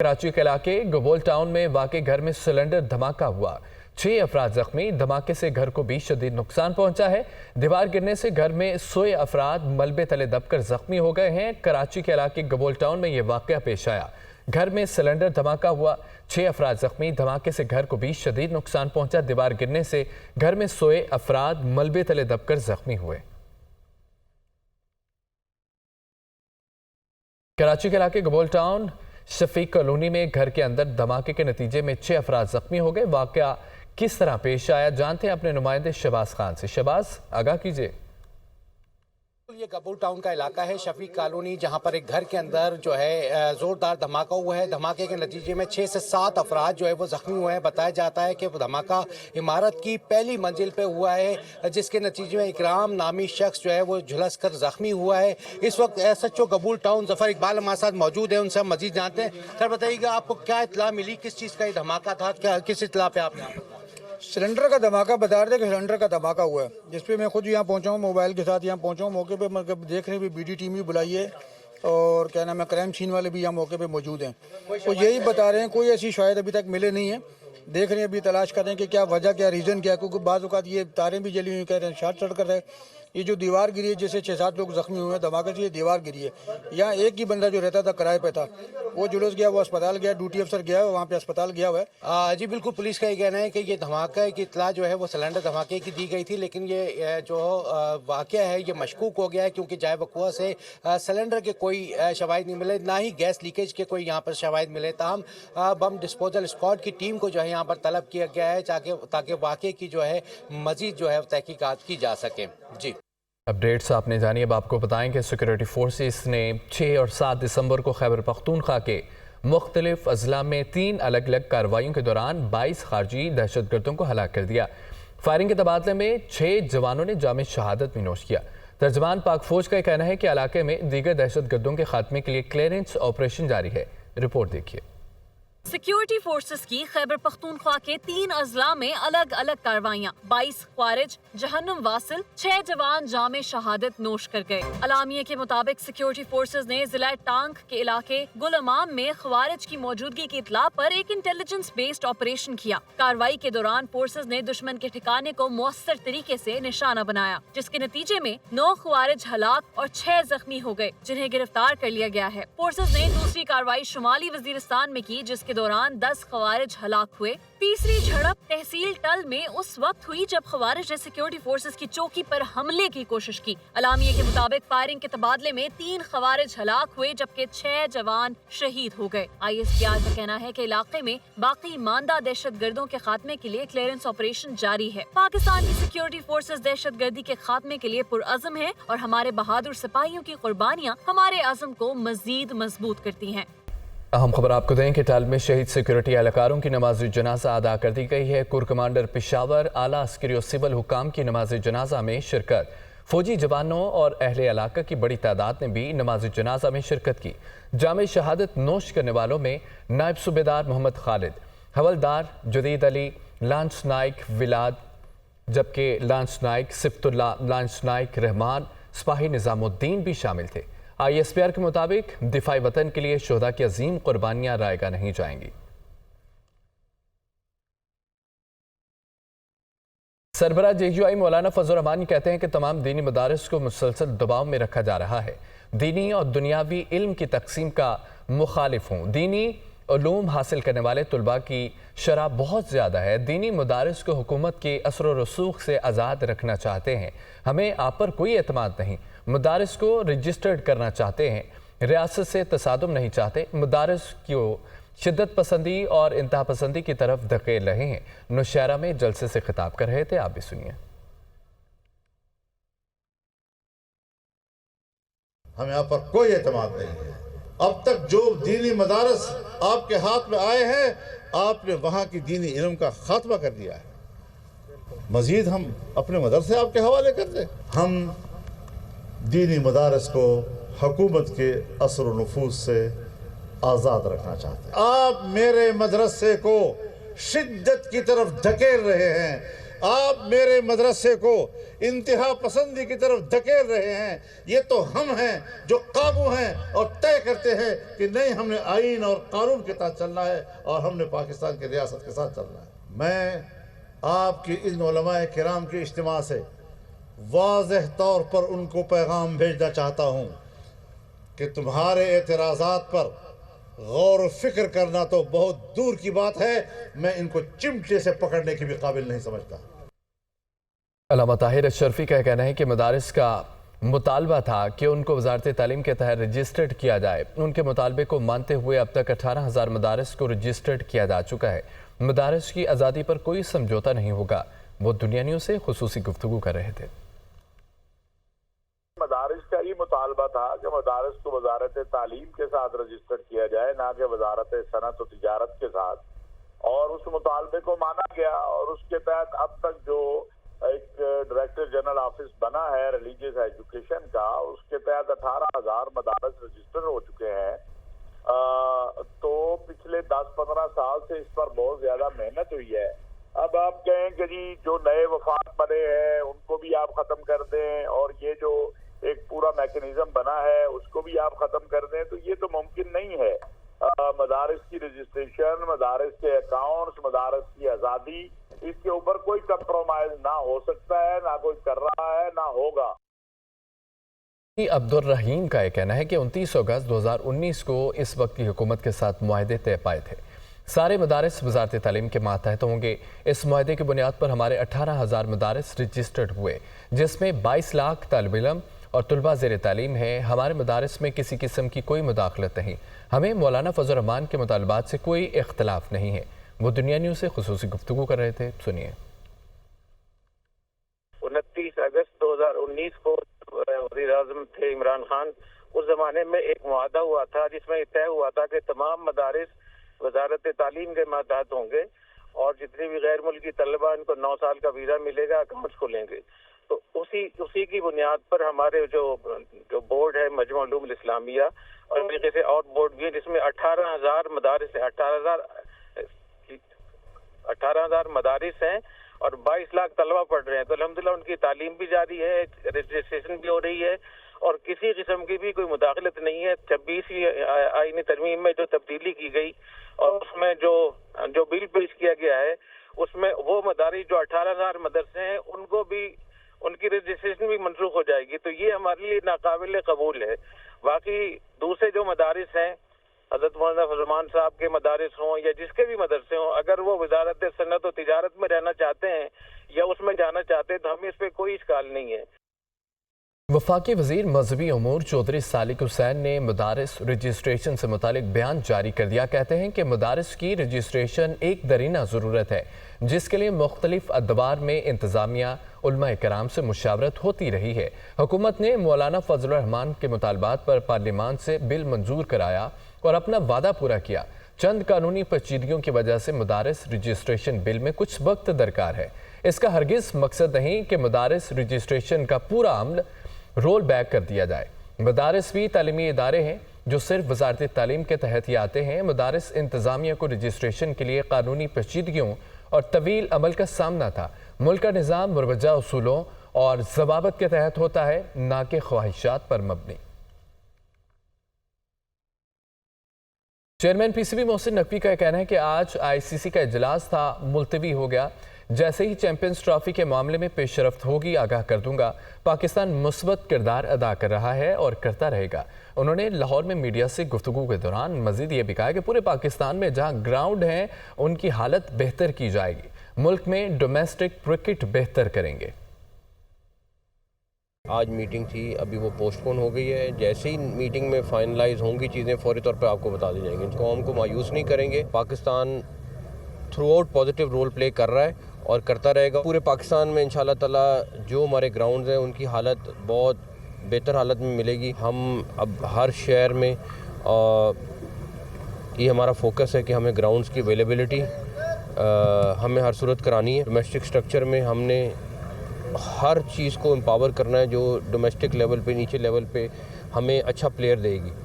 कराची के इलाके गबोल टाउन में वाक़े घर में सिलेंडर धमाका हुआ। 6 अफराद जख्मी। धमाके से घर को भी शदीद नुकसान पहुंचा है। दीवार गिरने से घर में सोए अफराद मलबे तले दबकर जख्मी हो गए हैं। कराची के इलाके गबोल टाउन में यह वाक़या पेश आया। घर में सिलेंडर धमाका हुआ, 6 अफराद जख्मी। धमाके से घर को भी शदीद नुकसान पहुंचा। दीवार गिरने से घर में सोए अफराद मलबे तले दबकर जख्मी हुए। कराची के इलाके गबोल टाउन शफीक कॉलोनी में घर के अंदर धमाके के नतीजे में 6 अफराद जख्मी हो गए। वाक़या किस तरह पेश आया, जानते हैं अपने नुमाइंदे शहबाज खान से। शहबाज, आगाह कीजिए। ये गबोल टाउन का इलाका है, शफीक कॉलोनी, जहां पर एक घर के अंदर जो है जोरदार धमाका हुआ है। धमाके के नतीजे में 6 से 7 अफराद जो है वो जख्मी हुए हैं। बताया जाता है कि धमाका इमारत की पहली मंजिल पे हुआ है, जिसके नतीजे में इकराम नामी शख्स जो है वो झुलस कर जख्मी हुआ है। इस वक्त SHO गबोल टाउन जफर इकबाल हमारे साथ मौजूद है, उनसे हम मजीद जानते हैं। सर बताइएगा, आपको क्या इत्तला मिली, किस चीज़ का ये धमाका था, क्या किस इत्तला पे आपने? सिलेंडर का धमाका बता रहे थे कि सिलेंडर का धमाका हुआ है, जिस पे मैं खुद यहाँ पहुँचा हूँ, मोबाइल के साथ यहाँ पहुँचा हूँ। मौके पे मतलब देख रहे हैं, BD टीम भी बुलाई है और क्या नाम है, क्राइम सीन वाले भी यहाँ मौके पे मौजूद हैं। तो यही बता रहे हैं, कोई ऐसी शायद अभी तक मिले नहीं है। देख रहे हैं, अभी तलाश कर रहे हैं कि क्या वजह, क्या रीज़न क्या है, क्योंकि बाज़ औक़ात ये तारें भी जली हुई, कह रहे हैं शॉर्ट सर्किट है। ये जो दीवार गिरी है, जैसे 6-7 लोग जख्मी हुए हैं धमाके से, ये दीवार गिरी है। यहाँ एक ही बंदा जो रहता था किराए पे था, वो जुलूस गया, वो अस्पताल गया, ड्यूटी अफसर गया वहाँ पे अस्पताल गया हुआ है। जी बिल्कुल, पुलिस का ये कहना है कि ये धमाका की इत्तला जो है वो सिलेंडर धमाके की दी गई थी, लेकिन ये जो वाक़या है ये मशकूक हो गया है, क्योंकि जाए वक़ुआ से सिलेंडर के कोई शवाहिद नहीं मिले, ना ही गैस लीकेज के कोई यहाँ पर शवाहिद मिले। ताहम बम डिस्पोजल स्क्वाड की टीम को जो है यहाँ पर तलब किया गया है ताकि वाक़े की जो है मज़ीद जो है तहकीकात की जा सके। जी, अपडेट्स आपने जानी। अब आपको बताएं कि सिक्योरिटी फोर्सेस ने 6 और 7 दिसंबर को खैबर पख्तूनख्वा के मुख्तलिफ अजला में 3 अलग अलग कार्रवाइयों के दौरान 22 खारजी दहशतगर्दों को हलाक कर दिया। फायरिंग के तबादले में 6 जवानों ने जाम शहादत भी नोश किया। तर्जमान पाक फौज का कहना है कि इलाके में दीगर दहशतगर्दों के खात्मे के लिए क्लियरेंस ऑपरेशन जारी है। रिपोर्ट देखिए। सिक्योरिटी फोर्सेस की खैबर पख्तूनख्वा के 3 अजला में अलग अलग कार्रवाइयाँ, 22 ख्वारिज जहन्नुम वासिल, 6 जवान जामे शहादत नोश कर गए। अलामिये के मुताबिक सिक्योरिटी फोर्सेस ने जिला टांग के इलाके गुलमाम में ख्वारिज की मौजूदगी की इत्तला पर एक इंटेलिजेंस बेस्ड ऑपरेशन किया। कार्रवाई के दौरान फोर्सेस ने दुश्मन के ठिकाने को मौसर तरीके से निशाना बनाया, जिसके नतीजे में 9 ख्वारिज हलाक और 6 जख्मी हो गए, जिन्हें गिरफ्तार कर लिया गया है। फोर्सेस ने दूसरी कार्रवाई शुमाली वजीरिस्तान में की, जिसके दौरान 10 खवारिज हलाक हुए। तीसरी झड़प तहसील टल में उस वक्त हुई जब खवारिज ने सिक्योरिटी फोर्सेस की चौकी पर हमले की कोशिश की। अलामिये के मुताबिक फायरिंग के तबादले में 3 खवारिज हलाक हुए, जबकि 6 जवान शहीद हो गए। ISPR का कहना है कि इलाके में बाकी मानदा दहशतगर्दों के खात्मे के लिए क्लियरेंस ऑपरेशन जारी है। पाकिस्तान की सिक्योरिटी फोर्सेस दहशतगर्दी के खात्मे के लिए पुरअज़म है और हमारे बहादुर सिपाहियों की कुर्बानियाँ हमारे अज़म को मजीद मजबूत करती हैं। अहम खबर आपको दें कि टल में शहीद सिक्योरिटी एहलकारों की नमाज जनाजा अदा कर दी गई है। कोर कमांडर पेशावर, आला अस्करी और सिविल हुकाम की नमाज जनाजा में शिरकत। फौजी जवानों और अहले इलाका की बड़ी तादाद ने भी नमाज जनाजा में शिरकत की। जामे शहादत नोश करने वालों में नायब सूबेदार मोहम्मद खालिद, हवलदार जदीद अली, लांस नाइक विलाद, जबकि लांस नाइक सिफ्तुल्ला, लांस नाइक रहमान, सिपाही निजामुद्दीन भी शामिल थे। ISPR के मुताबिक दिफाई वतन के लिए शोहदा की अजीम कुर्बानियां रायगा नहीं जाएंगी। सरबराह JUI मौलाना फजल रहमान कहते हैं कि तमाम दीनी मदारिस को मुसलसल दबाव में रखा जा रहा है। दीनी और दुनियावी इल्म की तकसीम का मुखालिफ हूँ। दीनी उलूम हासिल करने वाले तुलबा की शरह बहुत ज़्यादा है। दीनी मदारिस को हुकूमत के असर व रसूख से आज़ाद रखना चाहते हैं। हमें आप पर कोई एतमाद नहीं। मदारिस को रजिस्टर्ड करना चाहते हैं, रियासत से तसादुम नहीं चाहते। मदारिस को शिद्दत पसंदी और इंतहा पसंदी की तरफ धकेल रहे हैं। नौशहरा में जलसे से खिताब कर रहे थे, आप भी सुनिए। हमें आप पर कोई एतमाद नहीं है। अब तक जो दीनी मदारस आपके हाथ में आए हैं, आपने वहाँ की दीनी इल्म का खात्मा कर दिया है। मजीद हम अपने मदरसे आपके हवाले कर दें। हम दीनी मदारस को हुकूमत के असर व नफूज से आज़ाद रखना चाहते हैं। आप मेरे मदरसे को शिद्दत की तरफ धकेल रहे हैं। آپ میرے مدرسے کو انتہا پسندی کی طرف دھکیل رہے ہیں. یہ تو ہم ہیں جو قابو ہیں اور طے کرتے ہیں کہ نہیں, ہم نے آئین اور قانون کے تحت چلنا ہے اور ہم نے پاکستان کی ریاست کے ساتھ چلنا ہے. میں آپ کی ان علماء کرام کے اجتماع سے واضح طور پر ان کو پیغام بھیجنا چاہتا ہوں کہ تمہارے اعتراضات پر غور و فکر کرنا تو بہت دور کی بات ہے, میں ان کو چمٹے سے پکڑنے کی بھی قابل نہیں سمجھتا. علامہ طاہر اشرفی کا کہنا ہے کہ مدارس کا مطالبہ تھا کہ ان کو وزارت تعلیم کے تحت رجسٹرڈ کیا جائے. ان کے مطالبے کو مانتے ہوئے اب تک 18,000 مدارس کو رجسٹرڈ کیا جا چکا ہے. مدارس کی آزادی پر کوئی سمجھوتا نہیں ہوگا. وہ دنیا نیوز سے خصوصی گفتگو کر رہے تھے. مدارس کا یہ مطالبہ تھا کہ مدارس کو وزارت تعلیم کے ساتھ رجسٹر کیا جائے, نہ کہ وزارت صنعت و تجارت کے ساتھ, اور اس مطالبے کو مانا گیا. اور اس کے تحت اب تک جو ایک ڈائریکٹر جنرل آفس بنا ہے ریلیجیس ایجوکیشن کا, اس کے تحت 18,000 مدارس رجسٹر ہو چکے ہیں. تو پچھلے 10-15 سال سے اس پر بہت زیادہ محنت ہوئی ہے. اب آپ کہیں کہ جی جو نئے وفاق بنے ہیں ان کو بھی آپ ختم کر دیں, اور یہ جو ایک پورا میکنزم بنا ہے اس کو بھی آپ ختم کر دیں, تو یہ تو ممکن نہیں ہے. مدارس کی رجسٹریشن, مدارس کے اکاؤنٹس, مدارس کی آزادی, اس کے اوپر کوئی کمپرومائز نہ ہو سکتا ہے, نہ کوئی کر رہا ہے, نہ ہوگا. عبد الرحیم کا یہ کہنا ہے کہ 29 اگست 2019 کو اس وقت کی حکومت کے ساتھ معاہدے طے پائے تھے. سارے مدارس وزارت تعلیم کے ماتحت ہوں گے. اس معاہدے کی بنیاد پر ہمارے 18,000 مدارس رجسٹرڈ ہوئے, جس میں 22 لاکھ طالب علم اور طلباء زیر تعلیم ہیں. ہمارے مدارس میں کسی قسم کی کوئی مداخلت نہیں. ہمیں مولانا فضل الرحمان کے مطالبات سے کوئی اختلاف نہیں ہے. وہ دنیا نیوز سے خصوصی گفتگو کر رہے تھے. سنیے. 29 اگست 2019 کو وزیر اعظم تھے عمران خان. اس زمانے میں ایک معاہدہ ہوا تھا جس میں طے ہوا تھا کہ تمام مدارس وزارت تعلیم کے ماتحت ہوں گے, اور جتنے بھی غیر ملکی طلبہ ان کو 9 سال کا ویزا ملے گا, اکاؤنٹس کھلیں گے. تو اسی کی بنیاد پر ہمارے جو بورڈ ہے مجمع علوم الاسلامیہ, اور طریقے سے اور بورڈ بھی ہے جس میں 18,000 مدارس ہیں, 18,000 مدارس ہیں اور 22 لاکھ طلبہ پڑھ رہے ہیں. تو الحمدللہ ان کی تعلیم بھی جاری ہے, رجسٹریشن بھی ہو رہی ہے, اور کسی قسم کی بھی کوئی مداخلت نہیں ہے. 26ویں آئینی ترمیم میں جو تبدیلی کی گئی اور اس میں جو بل پیش کیا گیا ہے, اس میں وہ مدارس جو 18,000 مدرسے ہیں ان کو بھی ان کی رجسٹریشن بھی منسوخ ہو جائے گی. تو یہ ہمارے لیے ناقابل قبول ہے. باقی دوسرے جو مدارس ہیں, حضرت مولانا فضل الرحمان صاحب کے مدارس ہوں یا جس کے بھی مدرسے ہوں, اگر وہ وزارت صنعت و تجارت میں رہنا چاہتے ہیں یا اس میں جانا چاہتے ہیں تو ہمیں اس پہ کوئی اشکال نہیں ہے. وفاقی وزیر مذہبی امور چودھری سالک حسین نے مدارس رجسٹریشن سے متعلق بیان جاری کر دیا. کہتے ہیں کہ مدارس کی رجسٹریشن ایک درینہ ضرورت ہے جس کے لیے مختلف ادوار میں انتظامیہ علماء کرام سے مشاورت ہوتی رہی ہے. حکومت نے مولانا فضل الرحمان کے مطالبات پر پارلیمان سے بل منظور کرایا اور اپنا وعدہ پورا کیا. چند قانونی پیچیدگیوں کی وجہ سے مدارس رجسٹریشن بل میں کچھ وقت درکار ہے. اس کا ہرگز مقصد نہیں کہ مدارس رجسٹریشن کا پورا عمل رول بیک کر دیا جائے. مدارس بھی تعلیمی ادارے ہیں جو صرف وزارت تعلیم کے تحت ہی آتے ہیں. مدارس انتظامیہ کو رجسٹریشن کے لیے قانونی پیچیدگیوں اور طویل عمل کا سامنا تھا. ملک کا نظام مروجہ اصولوں اور ضوابط کے تحت ہوتا ہے, نہ کہ خواہشات پر مبنی. Chairman P C B Mohsin Naqvi کا کہنا ہے کہ آج آئی سی سی کا اجلاس تھا, ملتوی ہو گیا. جیسے ہی چیمپئنز ٹرافی کے معاملے میں پیش رفت ہوگی آگاہ کر دوں گا. پاکستان مثبت کردار ادا کر رہا ہے اور کرتا رہے گا. انہوں نے لاہور میں میڈیا سے گفتگو کے دوران مزید یہ بھی کہا کہ پورے پاکستان میں جہاں گراؤنڈ ہیں ان کی حالت بہتر کی جائے گی. ملک میں ڈومیسٹک کرکٹ بہتر کریں گے. آج میٹنگ تھی, ابھی وہ پوسٹ پون ہو گئی ہے. جیسے ہی میٹنگ میں فائنلائز ہوں گی چیزیں فوری طور پہ آپ کو بتا دی جائیں گی. قوم کو مایوس نہیں کریں گے. Pakistan throughout positive role play کر رہا ہے اور کرتا رہے گا. پورے پاکستان میں انشاءاللہ تعالی جو ہمارے گراؤنڈز ہیں ان کی حالت بہت بہتر حالت میں ملے گی. ہم اب ہر شہر میں یہ ہمارا فوکس ہے کہ ہمیں گراؤنڈز کی اویلیبلٹی ہمیں ہر صورت کرانی ہے. ڈومیسٹک سٹرکچر میں ہم نے ہر چیز کو امپاور کرنا ہے جو ڈومیسٹک لیول پہ نیچے لیول پہ ہمیں اچھا پلیئر دے گی.